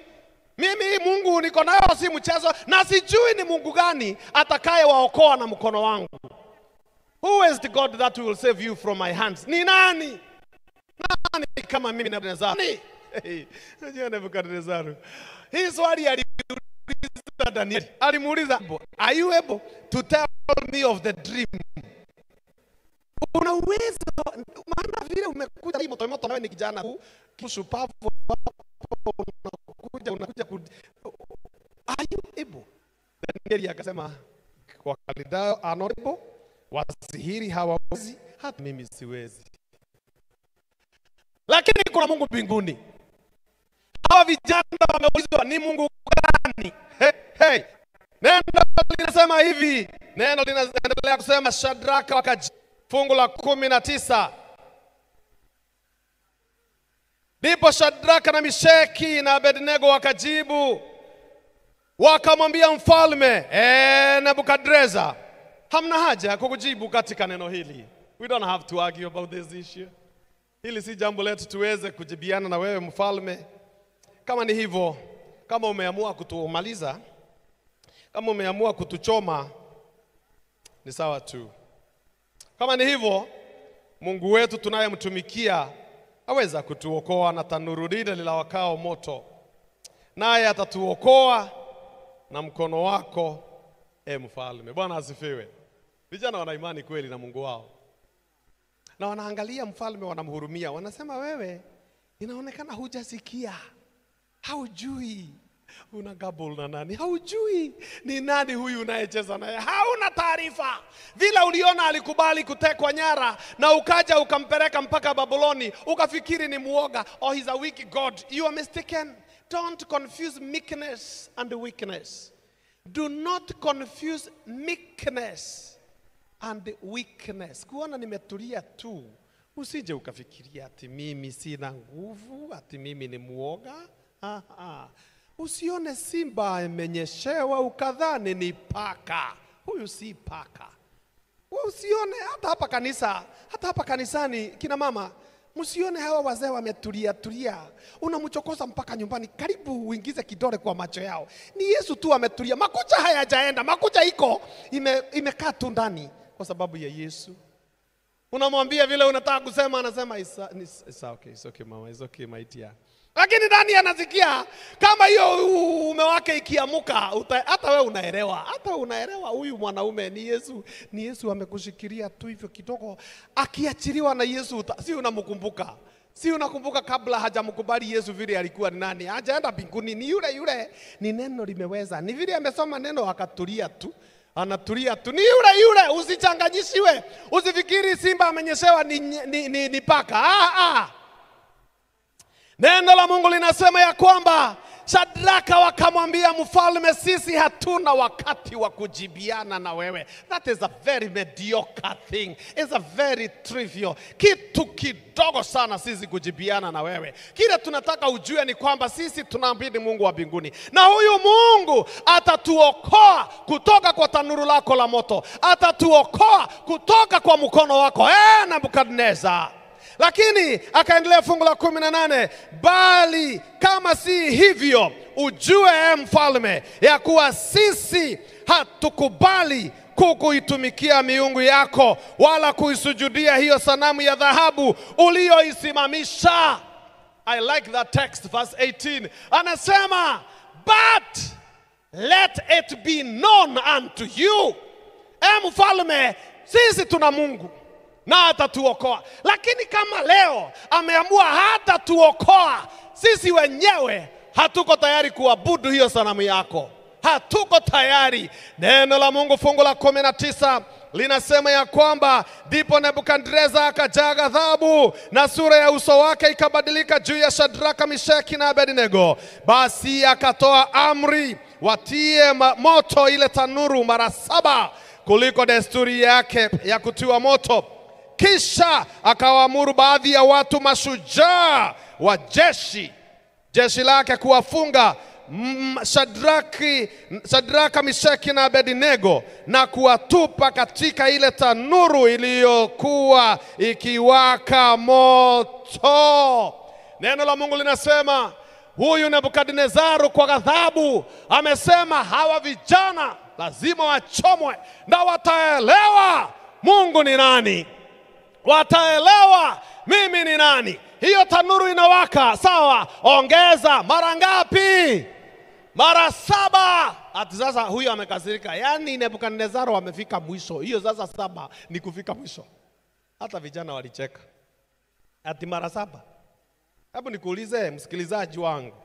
Mimi Mungu niko nayo si mchezo, na sijui ni Mungu gani atakaye waokoa na mkono wangu. Who is the God that will save you from my hands? Ni nani? Nani kama mimi Nebukadnezar? Najua Nebukadnezar. Hii swali aliuliza Daniel. Alimuuliza, are you able to tell me of the dream? Una uwezo, maana vile umekuja hii moto nawe ni kijana kushupavu, unakuja are you able? Daniel akasema, kwa Kaldayo honorable, wasihiri hawawezi, hata mimi siwezi. Lakini kuna Mungu mbinguni. Hawa vijana wameulizwa ni Mungu gani? Hey. Neno linasema hivi. Neno linaendelea kusema Shadraka wakajibu. Fungu la 19. Ndipo Shadraka na Misheki na Abednego wakajibu. Wakamwambia mfalme, Nebukadnezar, hamna haja kukujibu katika neno hili. We don't have to argue about this issue. Hili si jambo letu tuweze kujibiana na wewe mfalme. Kama ni hivyo, kama umeamua kutumaliza, kama umeamua kutuchoma, ni sawa tu. Kama ni hivyo, Mungu wetu tunayemtumikia aweza kutuokoa na tanuru lile lilawakao moto. Naye atatuokoa na mkono wako, mfalme. Bwana asifiwe. Vijana wana imani kweli na Mungu wao. Na wanaangalia mfalme, wanamhurumia. Wanasema, wewe inaonekana hujasikia. Haujui unagabul na nani. Haujui ni nani huyu unayecheza naye. Hauna taarifa. Vile uliona alikubali kutekwa nyara na ukaja ukampeleka mpaka Babyloni, ukafikiri ni muoga. Oh, he's a weak God. You are mistaken. Don't confuse meekness and weakness. Do not confuse meekness and weakness. Kuona nimetulia tu, usije ukafikiria ati mimi sina nguvu, ati mimi ni muoga. Usione simba amenyeshewa ukadhani ni paka. Huyu si paka. Usione hata hapa kanisani kina mama, msione hawa wazee wametulia. Unamchokoza mpaka nyumbani, karibu uingize kidole kwa macho yao. Ni Yesu tu ametulia. Makucha hayajaenda, makucha iko imekaa tu ndani kwa sababu ya Yesu. Unamwambia vile unataka kusema, anasema it's okay mama, it's okay my dear. Lakini ndani anasikia kama hiyo ume wake ikiamuka, hata wewe unaelewa. Hata unaelewa huyu mwanaume ni Yesu amekushikilia tu hivyo kidogo. Akiachiliwa na Yesu, si unamkumbuka. Si unakumbuka kabla hajamkubali Yesu vile alikuwa ni nani? Hajaenda mbinguni, ni yule. Ni neno limeweza. Ni vile amesoma neno akatulia tu. Anatulia tu. Ni yule, usichanganyishiwe. Usifikiri simba amenyeshewa ni paka. Neno la Mungu linasema ya kwamba Shadraka wakamwambia mfalme, sisi hatuna wakati wa kujibiana na wewe. That is a very mediocre thing. It's a very trivial. Kitu kidogo sana sisi kujibiana na wewe. Kile tunataka ujue ni kwamba sisi tunaamini Mungu wa mbinguni. Na huyu Mungu atatuokoa kutoka kwa tanuru lako la moto. Atatuokoa kutoka kwa mkono wako, Nebukadnezar. Lakini akaendelea fungu la 18, bali kama si hivyo, ujue mfalme ya kuwa sisi hatukubali kukuitumikia miungu yako wala kuisujudia hiyo sanamu ya dhahabu uliyoisimamisha. I like that text, verse 18. Anasema, but let it be known unto you. Mfalme, sisi tuna Mungu na atatuokoa. Lakini kama leo ameamua hata tuokoa, sisi wenyewe hatuko tayari kuabudu hiyo sanamu yako. Hatuko tayari. Neno la Mungu fungu la 19 linasema ya kwamba ndipo Nebukadneza akajaa ghadhabu na sura ya uso wake ikabadilika juu ya Shadraka, Meshaki na Abednego. Basi akatoa amri watie moto ile tanuru mara 7 kuliko desturi yake ya kutiwa moto. Kisha akawaamuru baadhi ya watu mashujaa wa jeshi lake kuwafunga Shadraka, Meshaki na Abednego na kuwatupa katika ile tanuru iliyokuwa ikiwaka moto. Neno la Mungu linasema huyu Nebukadnezaru kwa ghadhabu amesema hawa vijana lazima wachomwe, na wataelewa Mungu ni nani. Wataelewa mimi ni nani. Hiyo tanuru inawaka, sawa, ongeza mara ngapi? Mara 7. Ati sasa huyu amekasirika. Yaani Nebukadnezaru amefika mwisho. Hiyo sasa 7 ni kufika mwisho. Hata vijana walicheka. Ati mara 7. Hebu nikuulize msikilizaji wangu,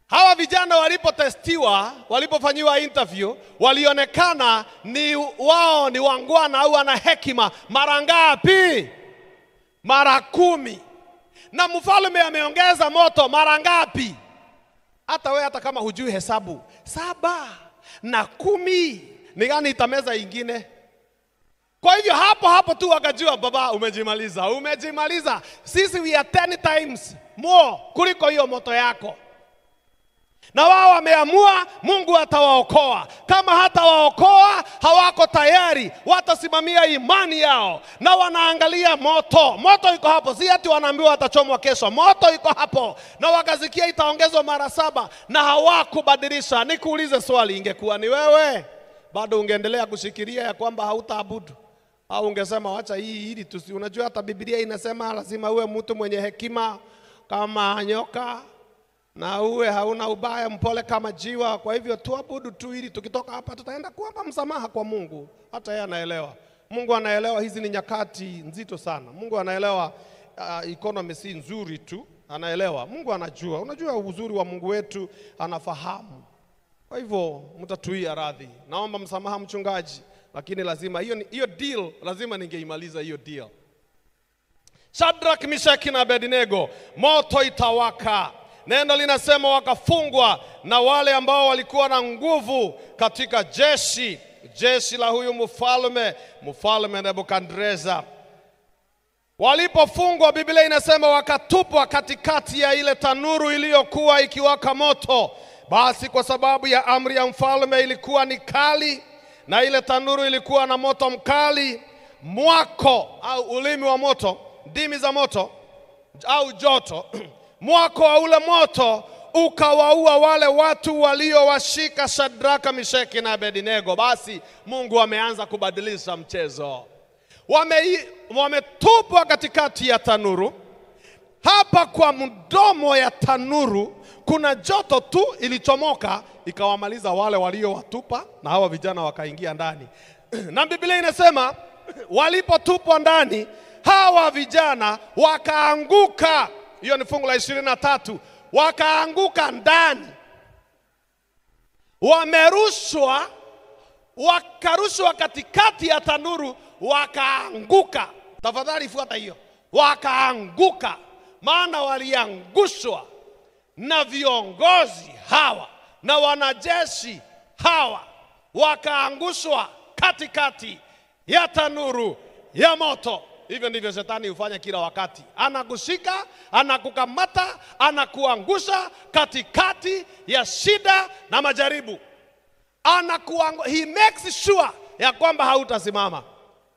hawa vijana walipotestiwa, walipofanyiwa interview, walionekana ni wao ni wangwana au wana hekima mara ngapi? Mara 10. Na mfalme ameongeza moto mara ngapi? Hata wewe hata kama hujui hesabu, 7 na 10 ni gani itameza ingine? Kwa hivyo hapo tu wakajua baba umejimaliza. Sisi we are 10 times more kuliko hiyo moto yako. Na wao wameamua Mungu atawaokoa. Kama hatawaokoa hawako tayari, watasimamia imani yao na wanaangalia moto. Moto iko hapo, si ati wanaambiwa watachomwa kesho. Moto iko hapo na wakazikia itaongezwa mara 7 na hawakubadilisha. Nikuulize swali, ingekuwa ni wewe, bado ungeendelea kushikilia ya kwamba hautaabudu? Au ungesema wacha hii ili unajua hata Biblia inasema lazima uwe mtu mwenye hekima kama nyoka na uwe hauna ubaya, mpole kama jiwa. Kwa hivyo tuabudu tu ili tukitoka hapa tutaenda kuomba msamaha kwa Mungu. Hata yeye anaelewa. Mungu anaelewa hizi ni nyakati nzito sana. Mungu anaelewa economy si nzuri tu. Anaelewa. Mungu anajua. Unajua uzuri wa Mungu wetu, anafahamu. Kwa hivyo mtatuia radhi. Naomba msamaha mchungaji, lakini lazima hiyo deal lazima ningeimaliza hiyo deal. Shadraka, Meshaki na Abednego, moto itawaka. Neno linasema wakafungwa na wale ambao walikuwa na nguvu katika jeshi la huyu mfalme Nebukadneza. Walipofungwa, Biblia inasema wakatupwa katikati ya ile tanuru iliyokuwa ikiwaka moto. Basi kwa sababu ya amri ya mfalme ilikuwa ni kali na ile tanuru ilikuwa na moto mkali, mwako au ulimi wa moto, ndimi za moto au joto mwako wa ule moto ukawaua wale watu waliowashika Shadraka, Meshaki na Abednego. Basi Mungu ameanza kubadilisha mchezo. Wametupwa katikati ya tanuru. Hapa kwa mdomo ya tanuru kuna joto tu ilichomoka ikawamaliza wale waliowatupa, na hawa vijana wakaingia ndani. Na Biblia inasema walipotupwa ndani, hawa vijana wakaanguka. Hiyo ni fungu la 23. Wakaanguka ndani. Wakarushwa katikati ya tanuru, wakaanguka. Tafadhali fuata hiyo. Wakaanguka. Maana waliangushwa na viongozi hawa na wanajeshi hawa. Wakaangushwa katikati ya tanuru ya moto. Hivyo ndivyo shetani hufanya kila wakati. Anakushika, anakukamata, anakuangusha katikati ya shida na majaribu. He makes sure ya kwamba hautasimama.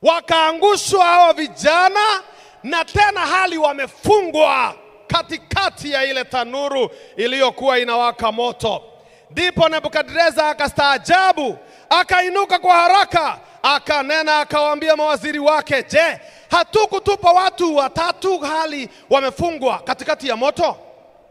Wakaangushwa hao vijana, na tena hali wamefungwa katikati ya ile tanuru iliyokuwa inawaka moto. Ndipo Nebukadneza akastaajabu, akainuka kwa haraka, akanena akawaambia mawaziri wake, je, hatukutupa watu 3 hali wamefungwa katikati ya moto?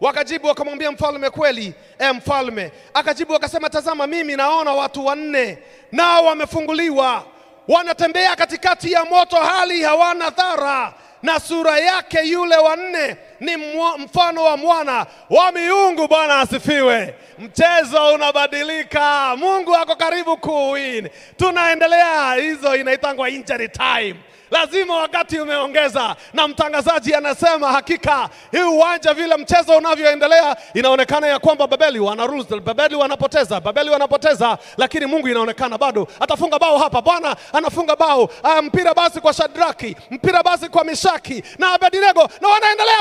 Wakajibu wakamwambia mfalme, kweli mfalme. Akajibu akasema, tazama mimi naona watu 4 nao wamefunguliwa, wanatembea katikati ya moto hali hawana dhara, na sura yake yule wa nne ni mfano wa mwana wa miungu. Bwana asifiwe. Mchezo unabadilika, Mungu ako karibu kuwin. Tunaendelea, hizo inaitangwa injury time. Lazima wakati umeongeza, na mtangazaji anasema hakika hii uwanja vile mchezo unavyoendelea inaonekana ya kwamba Babeli wana rules, Babeli wanapoteza, lakini Mungu inaonekana bado atafunga bao hapa. Bwana anafunga bao. Mpira basi kwa Shadraki, mpira basi kwa Mishaki na Abednego, na wanaendelea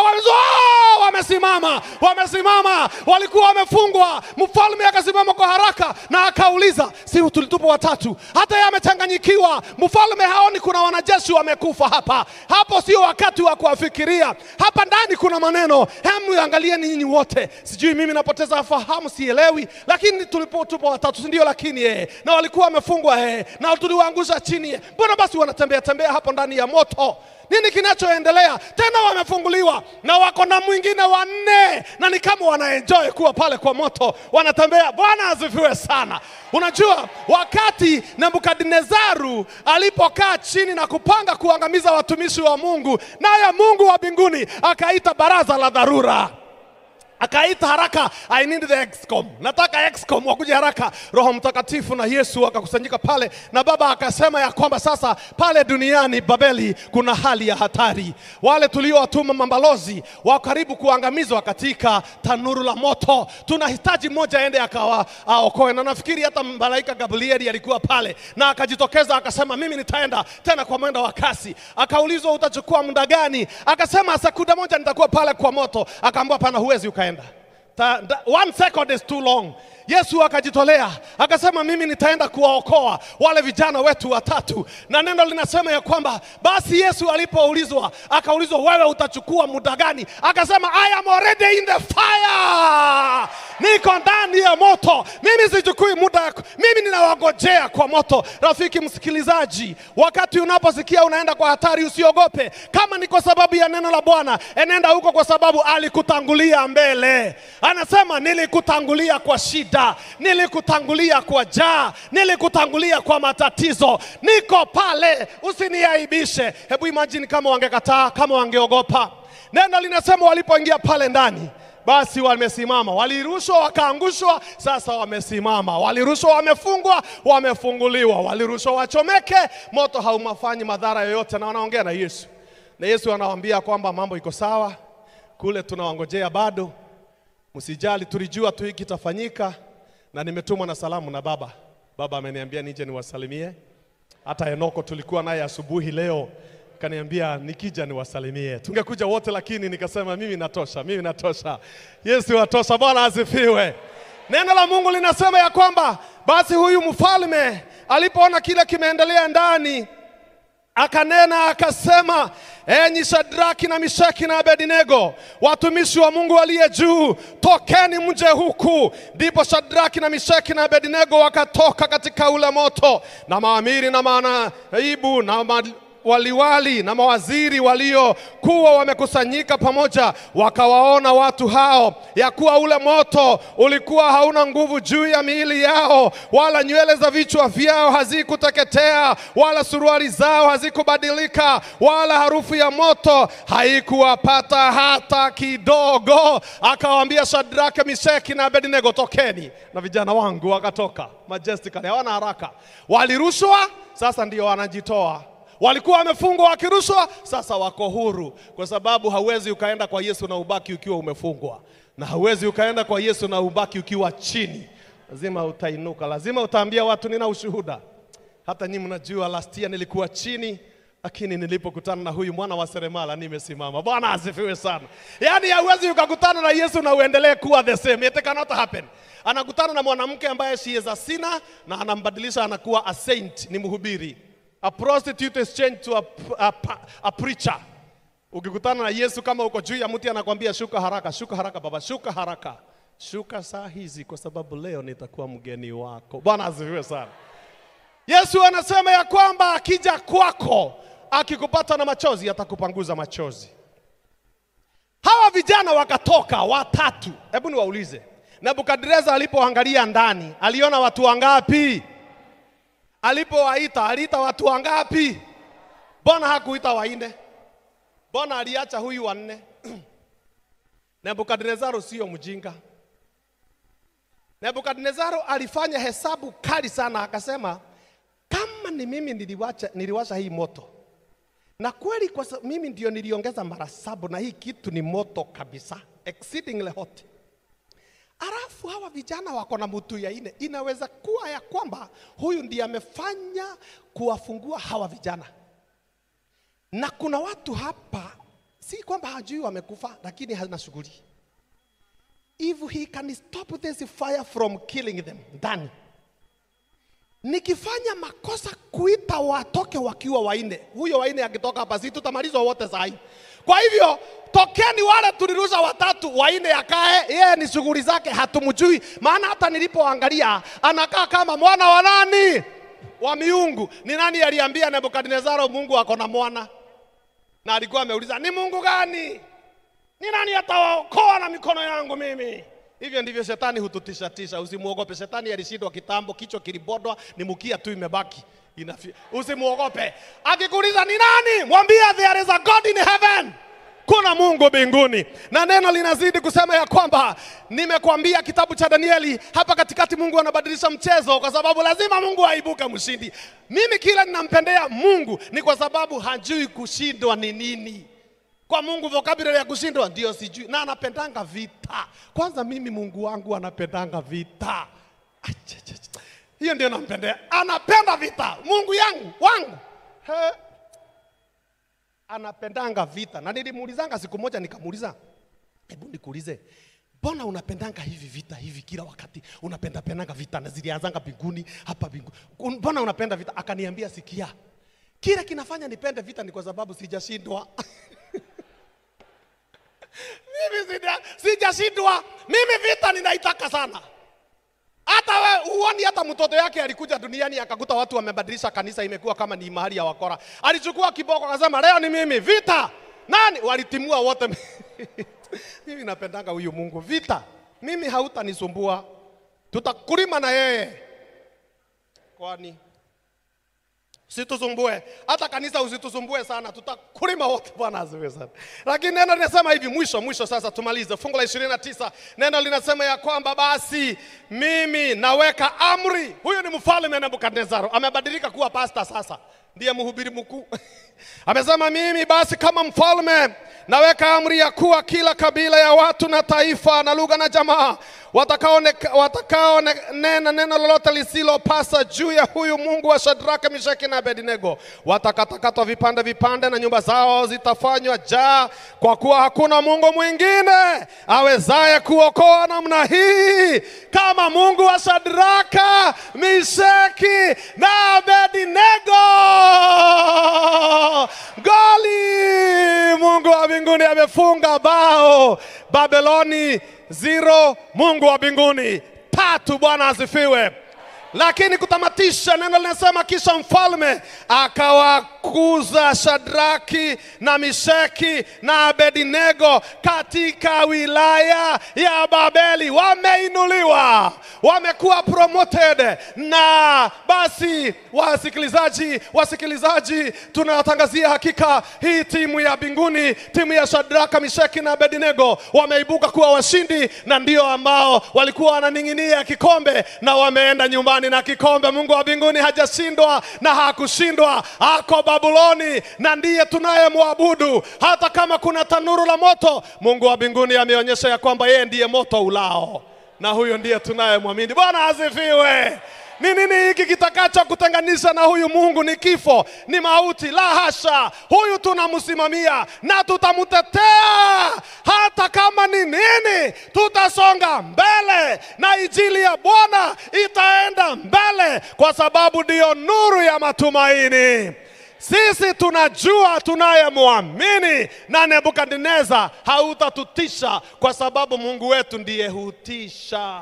wamesimama, walikuwa wamefungwa. Mfalme akasimama kwa haraka na akauliza, si tulitupa watatu? Hata yeye amechanganyikiwa. Mfalme haoni kuna wanajeshi wamekufa hapa. Hapo sio wakati wa kuafikiria. Hapa ndani kuna maneno. Hemu angalieni nyinyi wote. Sijui mimi napoteza fahamu, sielewi, lakini tulipotupa watatu ndio, lakini na walikuwa wamefungwa na tuliwaangusha chini. Mbona basi wanatembea hapo ndani ya moto? Nini kinachoendelea? Tena wamefunguliwa na wako na mwingine wa nne, na ni kama wanaenjoy kuwa pale kwa moto, wanatembea. Bwana asifiwe sana. Unajua wakati Nebukadnezaru alipokaa chini na kupanga kuangamiza watumishi wa Mungu, naye Mungu wa mbinguni akaita baraza la dharura. Akaita haraka, I need the excom. Nataka excom wakuje haraka. Roho Mtakatifu na Yesu akakusanyika pale, na Baba akasema ya kwamba sasa pale duniani Babeli kuna hali ya hatari. Wale tuliowatuma mabalozi wa karibu kuangamizwa katika tanuru la moto. Tunahitaji mmoja aende akawaokoe. Na nafikiri hata malaika Gabrieli alikuwa pale na akajitokeza akasema, mimi nitaenda tena kwa mwendo wa kasi. Akaulizwa, utachukua muda gani? Akasema, sekunde moja nitakuwa pale kwa moto. Akaambiwa, pana, huwezi ukaenda. 1 second is too long. Yesu akajitolea akasema, mimi nitaenda kuwaokoa wale vijana wetu watatu. Na neno linasema ya kwamba basi Yesu alipoulizwa, akaulizwa, wewe utachukua muda gani? Akasema, I am already in the fire. Niko ndani ya moto. Mimi sichukui muda, mimi ninawangojea kwa moto. Rafiki msikilizaji, wakati unaposikia unaenda kwa hatari, usiogope. Kama ni kwa sababu ya neno la Bwana, enenda huko kwa sababu alikutangulia mbele. Anasema, nilikutangulia kwa shida, nilikutangulia kwa njaa, nilikutangulia kwa matatizo. Niko pale, usiniaibishe. Hebu imagine kama wangekataa, kama wangeogopa. Neno linasema walipoingia pale ndani, basi wamesimama. Walirushwa wakaangushwa, sasa wamesimama. Walirushwa wamefungwa, wamefunguliwa. Walirushwa wachomeke, moto haumafanyi madhara yoyote. Na wanaongea na Yesu. Na Yesu anawaambia kwamba mambo iko sawa. Kule tunawangojea bado. Msijali, tulijua tu hiki kitafanyika, na nimetumwa na salamu na Baba. Baba ameniambia nije niwasalimie. Hata Enoko tulikuwa naye asubuhi leo, kaniambia nikija niwasalimie. Tungekuja wote, lakini nikasema mimi natosha. Yesu atosha. Bwana asifiwe. Neno la Mungu linasema ya kwamba basi huyu mfalme alipoona kile kimeendelea ndani, akanena akasema, enyi Shadraki na Mishaki na Abednego, watumishi wa Mungu aliye juu, tokeni mje huku. Ndipo Shadraki na Mishaki na Abednego wakatoka katika ule moto, na maamiri na manaibu na waliwali na mawaziri waliokuwa wamekusanyika pamoja, wakawaona watu hao ya kuwa ule moto ulikuwa hauna nguvu juu ya miili yao, wala nywele za vichwa vyao hazikuteketea, wala suruali zao hazikubadilika, wala harufu ya moto haikuwapata hata kidogo. Akawaambia Shadraka, Mishaki na Abednego, tokeni. Na vijana wangu wakatoka majestically, hawana haraka. Walirushwa, sasa ndio wanajitoa. Walikuwa wamefungwa wakirushwa, sasa wako huru. Kwa sababu hauwezi ukaenda kwa Yesu na ubaki ukiwa umefungwa, na hauwezi ukaenda kwa Yesu na ubaki ukiwa chini. Lazima utainuka, lazima utaambia watu nina ushuhuda. Hata nyinyi mnajua last year nilikuwa chini, lakini nilipokutana na huyu mwana wa seremala nimesimama. Bwana asifiwe sana. Yaani hauwezi ukakutana na Yesu na uendelee kuwa the same. It cannot happen. Anakutana na mwanamke ambaye she is a sinner, na anambadilisha anakuwa a saint, ni mhubiri. A prostitute is changed to a preacher. Ukikutana na Yesu kama uko juu ya mti, anakuambia shuka haraka baba, shuka haraka. Shuka saa hizi kwa sababu leo nitakuwa mgeni wako. Bwana asifiwe sana. Yesu anasema ya kwamba akija kwako, akikupata na machozi, atakupanguza machozi. Hawa vijana wakatoka watatu. Hebu niwaulize, Nebukadneza alipoangalia ndani, aliona watu wangapi? Alipowaita, aliita watu wangapi? Mbona hakuita wanne? Mbona aliacha huyu wanne? Nebukadnezaro sio mjinga. Nebukadnezaro alifanya hesabu kali sana, akasema kama ni mimi niliwasha hii moto, na kweli kwa mimi ndio niliongeza mara 7, na hii kitu ni moto kabisa, exceedingly hot. Alafu hawa vijana wako na mtu ya ine, inaweza kuwa ya kwamba huyu ndiye amefanya kuwafungua hawa vijana. Na kuna watu hapa, si kwamba hajui wamekufa, lakini hana shughuli. If he can stop this fire from killing them, ndani. Nikifanya makosa kuita watoke wakiwa waine, huyo waine akitoka hapa si tutamalizwa wote sahi. Kwa hivyo tokeni wale tulirusha 3, waine akae, yeye ni shughuli zake hatumjui. Maana hata nilipoangalia anakaa kama mwana wa nani? Wa miungu. Ni nani aliambia Nebukadnezaro Mungu ako na mwana? Na alikuwa ameuliza ni Mungu gani? Ni nani atawaokoa na mikono yangu mimi? Hivyo ndivyo shetani hututisha. Usimuogope, shetani alishindwa kitambo, kichwa kilibodwa, ni mkia tu imebaki. Usimuogope. Akikuuliza ni nani? Mwambie there is a God in heaven. Kuna Mungu mbinguni. Na neno linazidi kusema ya kwamba, nimekuambia kitabu cha Danieli, hapa katikati Mungu anabadilisha mchezo, kwa sababu lazima Mungu aibuke mshindi. Mimi kila ninampendea Mungu ni kwa sababu hajui kushindwa ni nini. Kwa Mungu vocabulary ya kushindwa ndio sijui, na anapendanga vita. Kwanza mimi Mungu wangu anapendanga vita. Hiyo ndio nampendea. Anapenda vita. Mungu wangu. Anapendanga vita. Na nilimuulizanga siku moja, nikamuuliza, hebu nikuulize, mbona unapendanga hivi vita hivi kila wakati? Unapendanga vita na zilianzanga mbinguni, hapa mbinguni. Mbona unapenda vita? Akaniambia, sikia, kile kinafanya nipende vita ni kwa sababu sijashindwa. Mimi sijashindwa. Mimi vita ninaitaka sana. Hata wewe uone, hata mtoto yake alikuja duniani akakuta watu wamebadilisha kanisa, imekuwa kama ni mahali ya wakora. Alichukua kiboko akasema leo ni mimi vita. Nani? Walitimua wote. Mimi napendanga huyu Mungu vita. Mimi hautanisumbua. Tutakulima na yeye. Kwani usitusumbue. Hata kanisa usitusumbue sana. Tutakulima wote, Bwana asifiwe sana. Lakini neno linasema hivi, mwisho sasa tumalize. Fungu la 29. Neno linasema ya kwamba basi mimi naweka amri. Huyu ni mfalme Nebukadnezaro. Amebadilika kuwa pastor sasa. Ndiye mhubiri mkuu. Amesema mimi basi kama mfalme naweka amri ya kuwa kila kabila ya watu na taifa na lugha na jamaa watakao nena neno lolote lisilopasa juu ya huyu Mungu wa Shadraka, Meshaki na Abednego watakatakatwa vipande na nyumba zao zitafanywa jaa, kwa kuwa hakuna Mungu mwingine awezaye kuokoa namna hii kama Mungu wa Shadraka, Meshaki na Abednego. Goli! Mungu wa mbinguni amefunga bao. Babeloni 0, Mungu wa mbinguni 3. Bwana asifiwe. Lakini kutamatisha, neno linasema kisha mfalme akawakuza Shadraki na Meshaki na Abednego katika wilaya ya Babeli. Wameinuliwa, wamekuwa promoted. Na basi wasikilizaji, tunatangazia hakika hii timu ya mbinguni, timu ya Shadraka, Meshaki na Abednego wameibuka kuwa washindi, na ndio ambao walikuwa wananing'inia kikombe na wameenda nyumbani na kikombe. Mungu wa mbinguni hajashindwa na hakushindwa. Ako Babuloni na ndiye tunayemwabudu. Hata kama kuna tanuru la moto, Mungu wa mbinguni ameonyesha ya kwamba yeye ndiye moto ulao, na huyo ndiye tunayemwamini. Bwana asifiwe. Ni nini hiki kitakacho kutenganisha na huyu Mungu? Ni kifo, ni mauti? La hasha. Huyu tunamsimamia na tutamtetea. Hata kama ni nini, tutasonga mbele na injili ya Bwana itaenda mbele, kwa sababu ndio nuru ya matumaini. Sisi tunajua tunayemwamini, na Nebukadneza hautatutisha, kwa sababu Mungu wetu ndiye hutisha.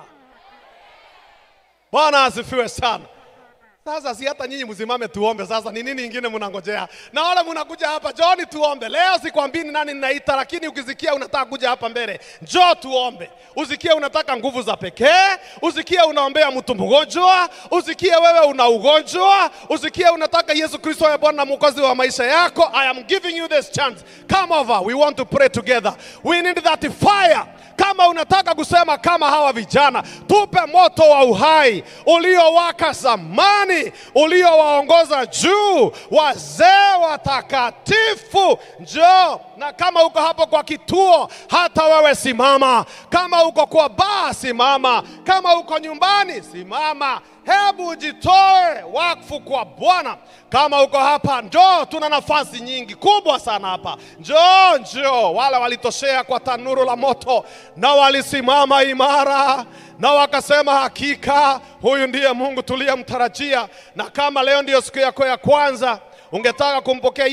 Bwana asifiwe sana. Sasa si hata nyinyi msimame tuombe sasa, ni nini ingine mnangojea? Na wale mnakuja hapa, John tuombe. Leo sikwambii ni nani ninaita, lakini ukisikia unataka kuja hapa mbele, njoo tuombe. Usikie unataka nguvu za pekee, usikie unaombea mtu mgonjwa, usikie wewe una ugonjwa, usikie unataka Yesu Kristo awe Bwana na Mwokozi wa maisha yako. I am giving you this chance. Come over, we want to pray together. We need that fire. Kama unataka kusema kama hawa vijana, tupe moto wa uhai uliowaka zamani, uliowaongoza juu, wazee watakatifu, njoo. Na kama uko hapo kwa kituo, hata wewe simama. Kama uko kwa baa, simama. Kama uko nyumbani, simama. Hebu jitoe wakfu kwa Bwana. Kama uko hapa, njoo, tuna nafasi nyingi kubwa sana hapa. Njoo. Wale walitoshea kwa tanuru la moto na walisimama imara na wakasema hakika huyu ndiye Mungu tuliyemtarajia. Na kama leo ndiyo siku yako ya kwanza, ungetaka kumpokea